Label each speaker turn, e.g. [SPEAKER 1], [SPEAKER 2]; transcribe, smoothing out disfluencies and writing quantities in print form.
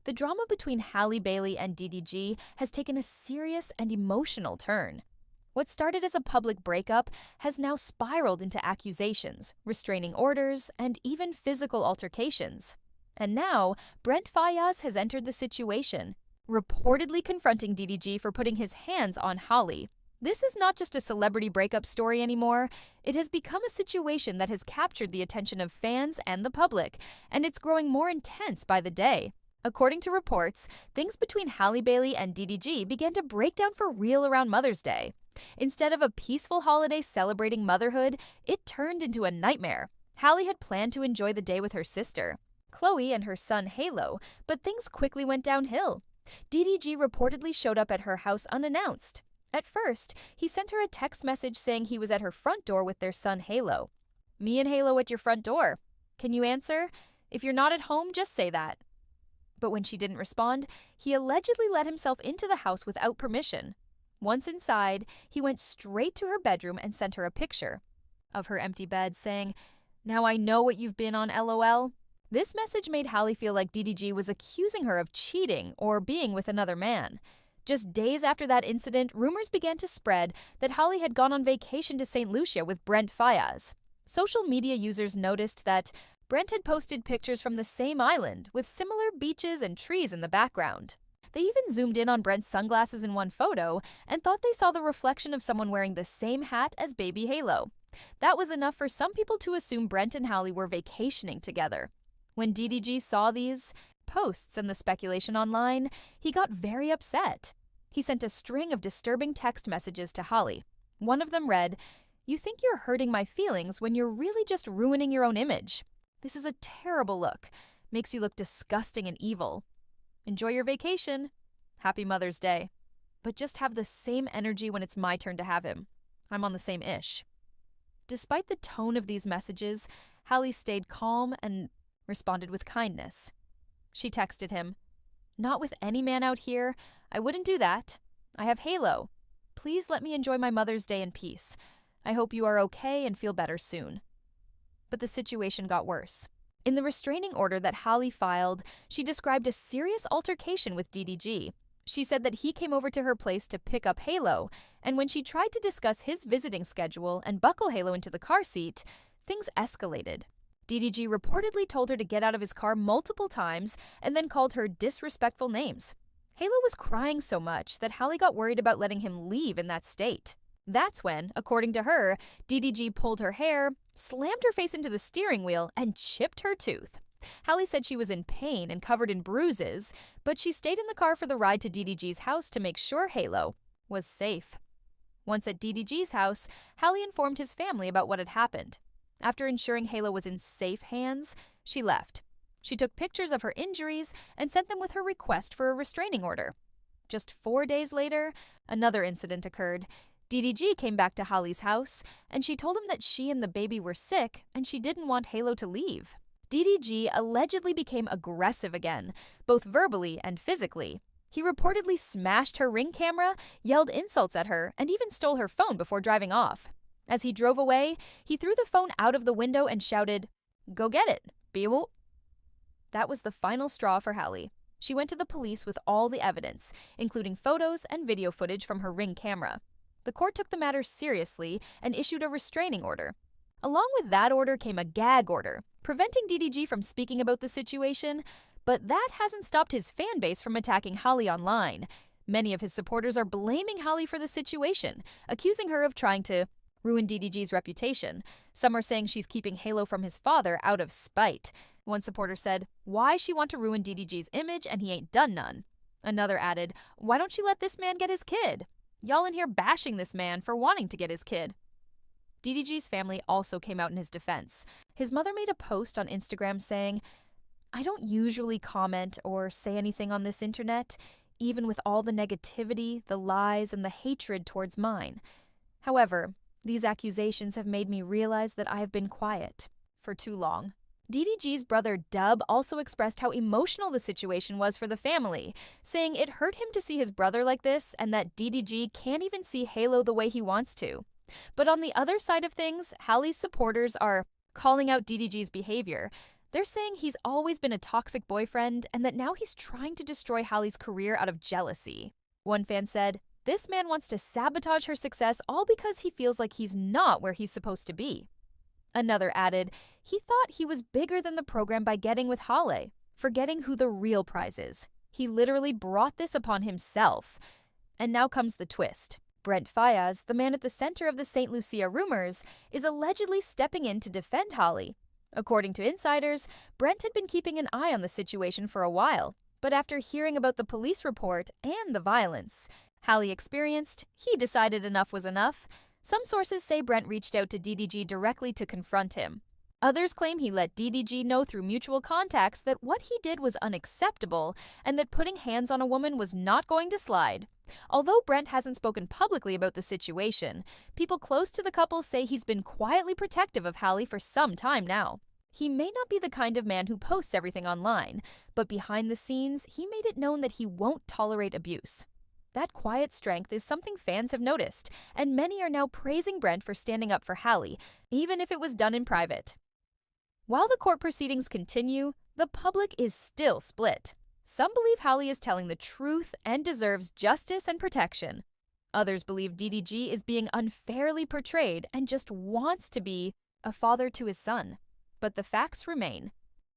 [SPEAKER 1] The drama between Halle Bailey and DDG has taken a serious and emotional turn. What started as a public breakup has now spiraled into accusations, restraining orders, and even physical altercations. And now, Brent Faiyaz has entered the situation, reportedly confronting DDG for putting his hands on Halle. This is not just a celebrity breakup story anymore. It has become a situation that has captured the attention of fans and the public, and it's growing more intense by the day. According to reports, things between Halle Bailey and DDG began to break down for real around Mother's Day. Instead of a peaceful holiday celebrating motherhood, it turned into a nightmare. Halle had planned to enjoy the day with her sister, Chloe, and her son Halo, but things quickly went downhill. DDG reportedly showed up at her house unannounced. At first, he sent her a text message saying he was at her front door with their son Halo. "Me and Halo at your front door. Can you answer? If you're not at home, just say that." But when she didn't respond, he allegedly let himself into the house without permission. Once inside, he went straight to her bedroom and sent her a picture of her empty bed saying, "Now I know what you've been on, LOL." This message made Halle feel like DDG was accusing her of cheating or being with another man. Just days after that incident, rumors began to spread that Halle had gone on vacation to St. Lucia with Brent Faiyaz. Social media users noticed that Brent had posted pictures from the same island with similar beaches and trees in the background. They even zoomed in on Brent's sunglasses in one photo and thought they saw the reflection of someone wearing the same hat as baby Halo. That was enough for some people to assume Brent and Halle were vacationing together. When DDG saw these posts and the speculation online, he got very upset. He sent a string of disturbing text messages to Halle. One of them read, "You think you're hurting my feelings when you're really just ruining your own image. This is a terrible look. Makes you look disgusting and evil. Enjoy your vacation. Happy Mother's Day. But just have the same energy when it's my turn to have him. I'm on the same ish." Despite the tone of these messages, Halle stayed calm and responded with kindness. She texted him, "Not with any man out here. I wouldn't do that. I have Halo. Please let me enjoy my Mother's Day in peace. I hope you are okay and feel better soon." But the situation got worse. In the restraining order that Halle filed, she described a serious altercation with DDG. She said that he came over to her place to pick up Halo, and when she tried to discuss his visiting schedule and buckle Halo into the car seat, things escalated. DDG reportedly told her to get out of his car multiple times and then called her disrespectful names. Halo was crying so much that Halle got worried about letting him leave in that state. That's when, according to her, DDG pulled her hair, slammed her face into the steering wheel, and chipped her tooth. Halle said she was in pain and covered in bruises, but she stayed in the car for the ride to DDG's house to make sure Halo was safe. Once at DDG's house, Halle informed his family about what had happened. After ensuring Halo was in safe hands, she left. She took pictures of her injuries and sent them with her request for a restraining order. Just 4 days later, another incident occurred. DDG came back to Halle's house, and she told him that she and the baby were sick and she didn't want Halo to leave. DDG allegedly became aggressive again, both verbally and physically. He reportedly smashed her Ring camera, yelled insults at her, and even stole her phone before driving off. As he drove away, he threw the phone out of the window and shouted, "Go get it, Bewo." That was the final straw for Halle. She went to the police with all the evidence, including photos and video footage from her Ring camera. The court took the matter seriously and issued a restraining order. Along with that order came a gag order, preventing DDG from speaking about the situation, but that hasn't stopped his fan base from attacking Halle online. Many of his supporters are blaming Halle for the situation, accusing her of trying to ruin DDG's reputation. Some are saying she's keeping Halo from his father out of spite. One supporter said, "Why she want to ruin DDG's image and he ain't done none?" Another added, "Why don't she let this man get his kid? Y'all in here bashing this man for wanting to get his kid." DDG's family also came out in his defense. His mother made a post on Instagram saying, "I don't usually comment or say anything on this internet, even with all the negativity, the lies, and the hatred towards mine. However, these accusations have made me realize that I have been quiet for too long." DDG's brother Dub also expressed how emotional the situation was for the family, saying it hurt him to see his brother like this and that DDG can't even see Halo the way he wants to. But on the other side of things, Halle's supporters are calling out DDG's behavior. They're saying he's always been a toxic boyfriend and that now he's trying to destroy Halle's career out of jealousy. One fan said, "This man wants to sabotage her success all because he feels like he's not where he's supposed to be." Another added, "He thought he was bigger than the program by getting with Halle, forgetting who the real prize is. He literally brought this upon himself." And now comes the twist. Brent Faiyaz, the man at the center of the St. Lucia rumors, is allegedly stepping in to defend Halle. According to insiders, Brent had been keeping an eye on the situation for a while, but after hearing about the police report and the violence Halle experienced, he decided enough was enough. Some sources say Brent reached out to DDG directly to confront him. Others claim he let DDG know through mutual contacts that what he did was unacceptable and that putting hands on a woman was not going to slide. Although Brent hasn't spoken publicly about the situation, people close to the couple say he's been quietly protective of Halle for some time now. He may not be the kind of man who posts everything online, but behind the scenes, he made it known that he won't tolerate abuse. That quiet strength is something fans have noticed, and many are now praising Brent for standing up for Halle, even if it was done in private. While the court proceedings continue, the public is still split. Some believe Halle is telling the truth and deserves justice and protection. Others believe DDG is being unfairly portrayed and just wants to be a father to his son. But the facts remain.